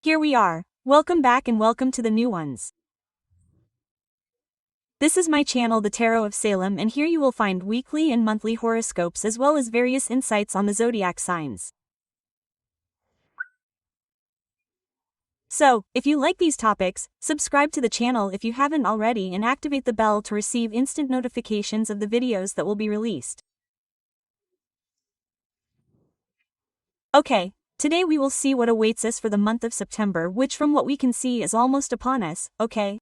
Here we are. Welcome back and welcome to the new ones. This is my channel The Tarot of Salem, and here you will find weekly and monthly horoscopes as well as various insights on the zodiac signs. So, if you like these topics, subscribe to the channel if you haven't already and activate the bell to receive instant notifications of the videos that will be released. Okay, today we will see what awaits us for the month of September, which from what we can see is almost upon us, okay?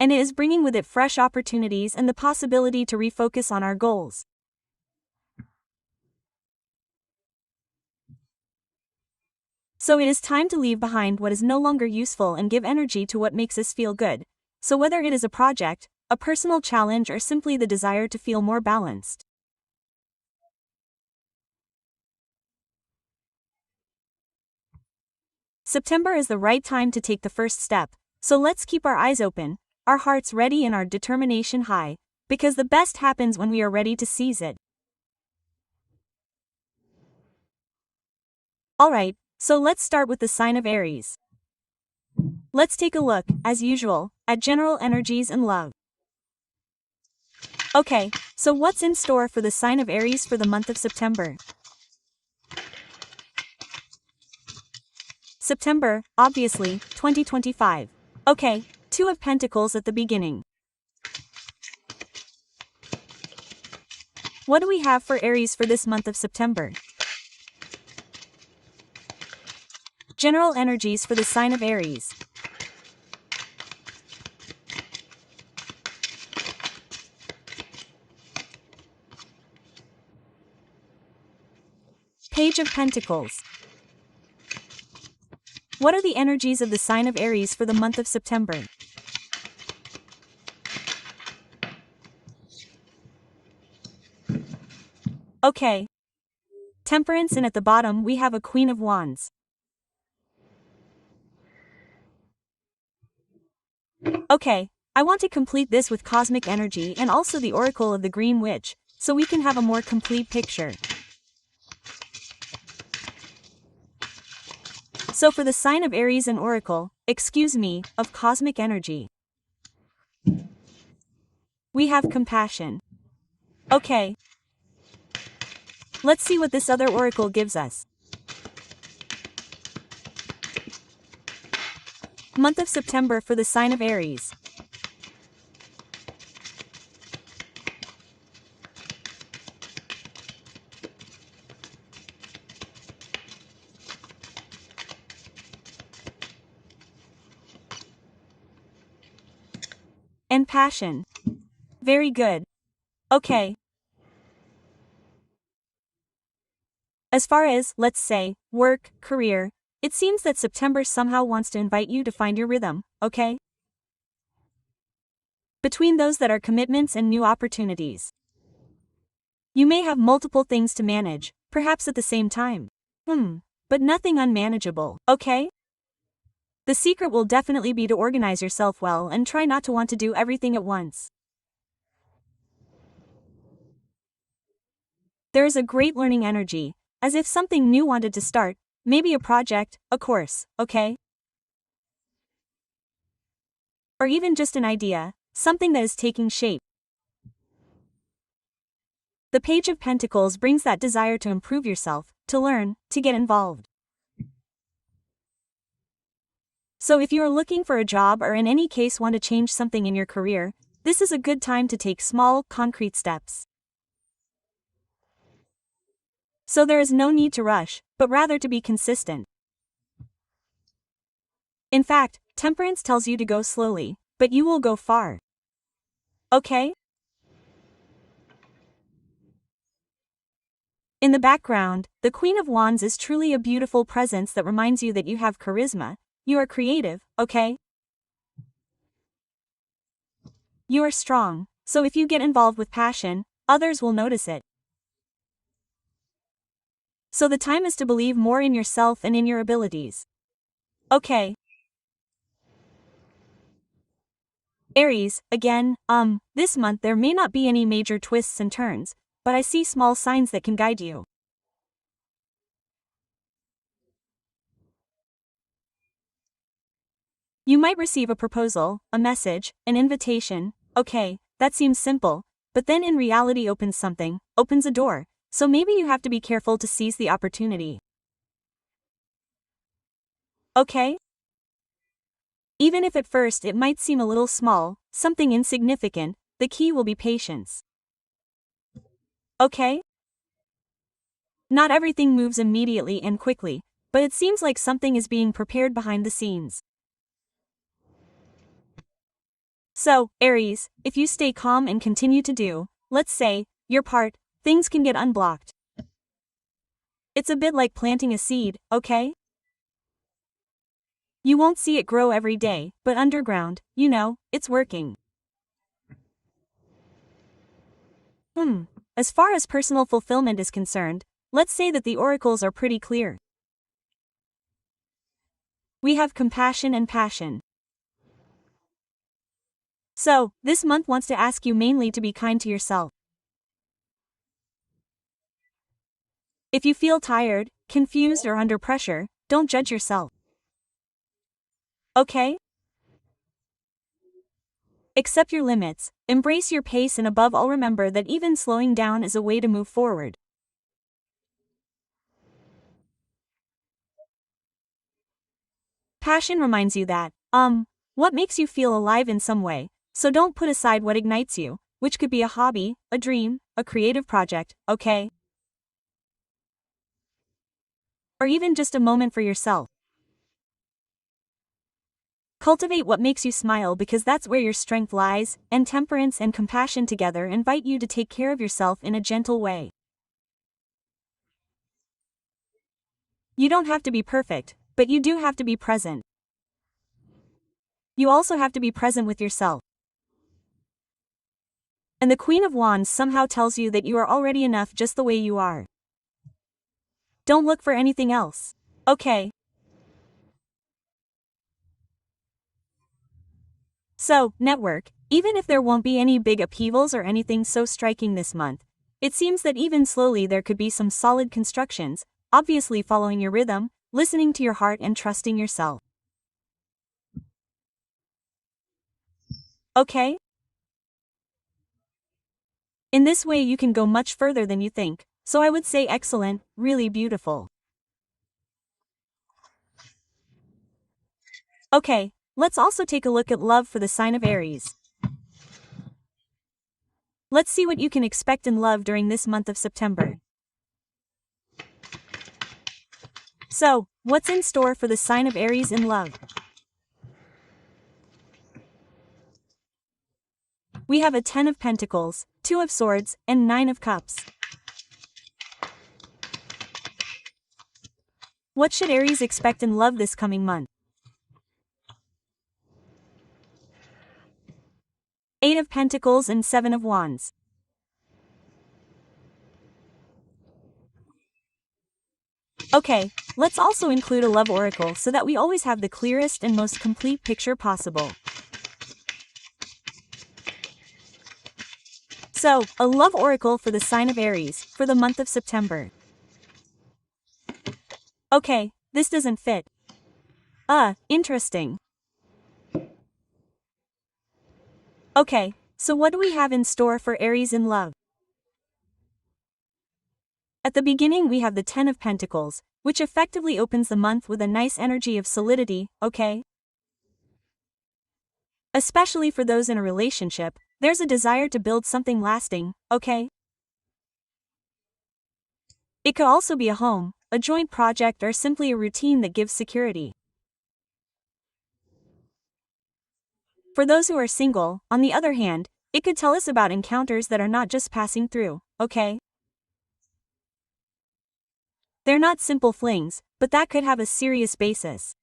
And it is bringing with it fresh opportunities and the possibility to refocus on our goals. So it is time to leave behind what is no longer useful and give energy to what makes us feel good. So whether it is a project, a personal challenge, or simply the desire to feel more balanced. September is the right time to take the first step, so let's keep our eyes open, our hearts ready and our determination high, because the best happens when we are ready to seize it. Alright, so let's start with the sign of Aries. Let's take a look, as usual, at general energies and love. Okay, so what's in store for the sign of Aries for the month of September? September, obviously, 2025. Okay, Two of Pentacles at the beginning. What do we have for Aries for this month of September? General energies for the sign of Aries. Page of Pentacles. What are the energies of the sign of Aries for the month of September? Okay. Temperance, and at the bottom we have a Queen of Wands. Okay, I want to complete this with cosmic energy and also the Oracle of the Green Witch, so we can have a more complete picture. So for the sign of Aries and Oracle, of cosmic energy, we have compassion. Okay. Let's see what this other oracle gives us. Month of September for the sign of Aries. And passion. Very good. Okay. As far as, let's say, work, career, it seems that September somehow wants to invite you to find your rhythm, okay? Between those that are commitments and new opportunities. You may have multiple things to manage, perhaps at the same time. But nothing unmanageable, okay? The secret will definitely be to organize yourself well and try not to want to do everything at once. There is a great learning energy, as if something new wanted to start, maybe a project, a course, okay? Or even just an idea, something that is taking shape. The Page of Pentacles brings that desire to improve yourself, to learn, to get involved. So if you are looking for a job or in any case want to change something in your career, this is a good time to take small, concrete steps. So there is no need to rush, but rather to be consistent. In fact, Temperance tells you to go slowly, but you will go far. Okay? In the background, the Queen of Wands is truly a beautiful presence that reminds you that you have charisma, you are creative, okay? You are strong, so if you get involved with passion, others will notice it. So the time is to believe more in yourself and in your abilities. Okay. Aries, again, this month there may not be any major twists and turns, but I see small signs that can guide you. You might receive a proposal, a message, an invitation. Okay, that seems simple, but then in reality opens a door, so maybe you have to be careful to seize the opportunity. Okay? Even if at first it might seem a little small, something insignificant, the key will be patience. Okay? Not everything moves immediately and quickly, but it seems like something is being prepared behind the scenes. So, Aries, if you stay calm and continue to do, let's say, your part, things can get unblocked. It's a bit like planting a seed, okay? You won't see it grow every day, but underground, it's working. As far as personal fulfillment is concerned, let's say that the oracles are pretty clear. We have compassion and passion. So, this month wants to ask you mainly to be kind to yourself. If you feel tired, confused, or under pressure, don't judge yourself. Okay? Accept your limits, embrace your pace, and above all remember that even slowing down is a way to move forward. Passion reminds you that, what makes you feel alive in some way, so don't put aside what ignites you, which could be a hobby, a dream, a creative project, okay? Or even just a moment for yourself. Cultivate what makes you smile because that's where your strength lies, and temperance and compassion together invite you to take care of yourself in a gentle way. You don't have to be perfect, but you do have to be present. You also have to be present with yourself. And the Queen of Wands somehow tells you that you are already enough just the way you are. Don't look for anything else. Okay. So, network, even if there won't be any big upheavals or anything so striking this month, it seems that even slowly there could be some solid constructions, obviously following your rhythm, listening to your heart and trusting yourself. Okay? In this way you can go much further than you think, so I would say excellent, really beautiful. Okay, let's also take a look at love for the sign of Aries. Let's see what you can expect in love during this month of September. So, what's in store for the sign of Aries in love? We have a 10 of Pentacles, 2 of Swords, and 9 of Cups. What should Aries expect in love this coming month? 8 of Pentacles and 7 of Wands. Okay, let's also include a love oracle so that we always have the clearest and most complete picture possible. So, a love oracle for the sign of Aries, for the month of September. Okay, this doesn't fit. Interesting. Okay, so what do we have in store for Aries in love? At the beginning we have the 10 of Pentacles, which effectively opens the month with a nice energy of solidity, okay? Especially for those in a relationship, there's a desire to build something lasting, okay? It could also be a home, a joint project, or simply a routine that gives security. For those who are single, on the other hand, it could tell us about encounters that are not just passing through, okay? They're not simple flings, but that could have a serious basis.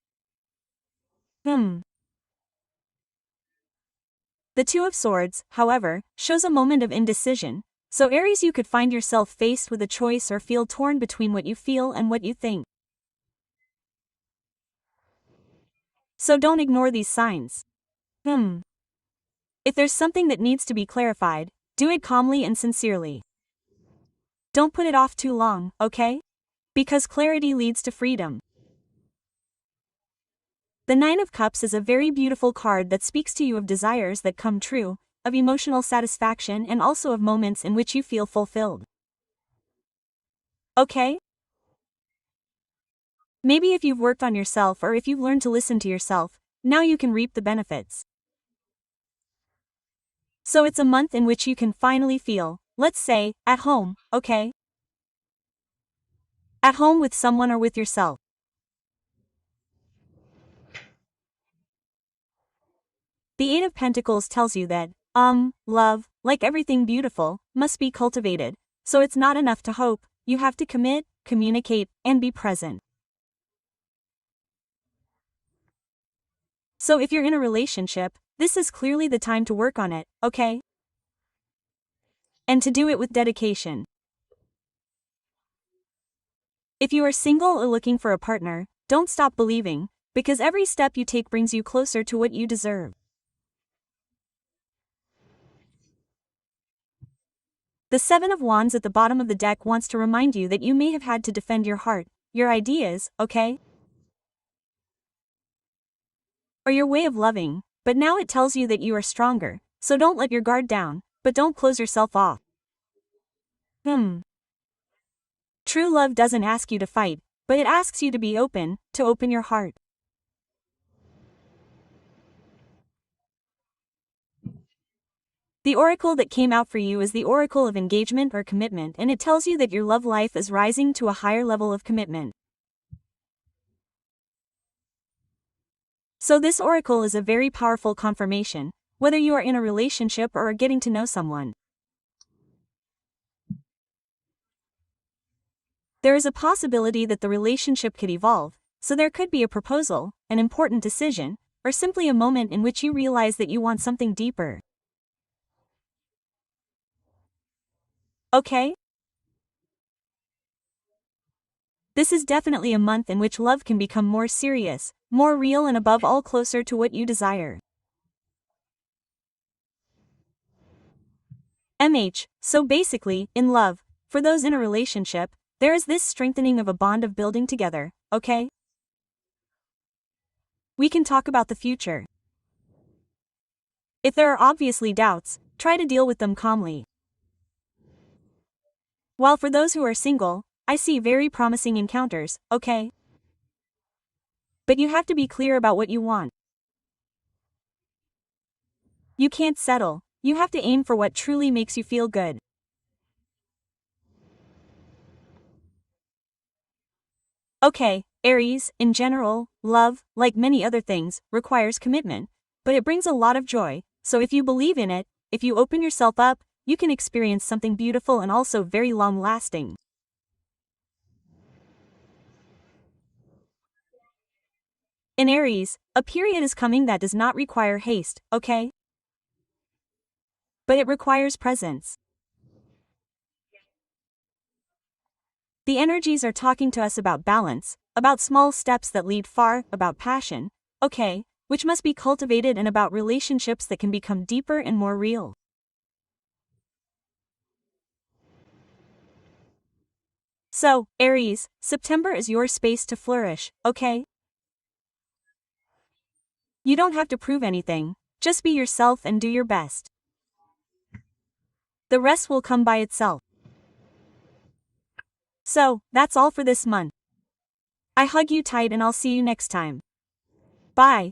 The 2 of Swords, however, shows a moment of indecision, so Aries, you could find yourself faced with a choice or feel torn between what you feel and what you think. So don't ignore these signs. If there's something that needs to be clarified, do it calmly and sincerely. Don't put it off too long, okay? Because clarity leads to freedom. The Nine of Cups is a very beautiful card that speaks to you of desires that come true, of emotional satisfaction, and also of moments in which you feel fulfilled. Okay? Maybe if you've worked on yourself or if you've learned to listen to yourself, now you can reap the benefits. So it's a month in which you can finally feel, let's say, at home, okay? At home with someone or with yourself. The Eight of Pentacles tells you that, love, like everything beautiful, must be cultivated, so it's not enough to hope, you have to commit, communicate, and be present. So if you're in a relationship, this is clearly the time to work on it, okay? And to do it with dedication. If you are single or looking for a partner, don't stop believing, because every step you take brings you closer to what you deserve. The Seven of Wands at the bottom of the deck wants to remind you that you may have had to defend your heart, your ideas, okay? Or your way of loving, but now it tells you that you are stronger, so don't let your guard down, but don't close yourself off. True love doesn't ask you to fight, but it asks you to open your heart. The oracle that came out for you is the oracle of engagement or commitment, and it tells you that your love life is rising to a higher level of commitment. So this oracle is a very powerful confirmation, whether you are in a relationship or are getting to know someone. There is a possibility that the relationship could evolve, so there could be a proposal, an important decision, or simply a moment in which you realize that you want something deeper. Okay? This is definitely a month in which love can become more serious, more real, and above all closer to what you desire. So basically, in love, for those in a relationship, there is this strengthening of a bond of building together, okay? We can talk about the future. If there are obviously doubts, try to deal with them calmly. While for those who are single, I see very promising encounters, okay? But you have to be clear about what you want. You can't settle, you have to aim for what truly makes you feel good. Okay, Aries, in general, love, like many other things, requires commitment, but it brings a lot of joy, so if you believe in it, if you open yourself up, you can experience something beautiful and also very long-lasting. In Aries, a period is coming that does not require haste, okay? But it requires presence. The energies are talking to us about balance, about small steps that lead far, about passion, okay, which must be cultivated, and about relationships that can become deeper and more real. So, Aries, September is your space to flourish, okay? You don't have to prove anything, just be yourself and do your best. The rest will come by itself. So, that's all for this month. I hug you tight and I'll see you next time. Bye.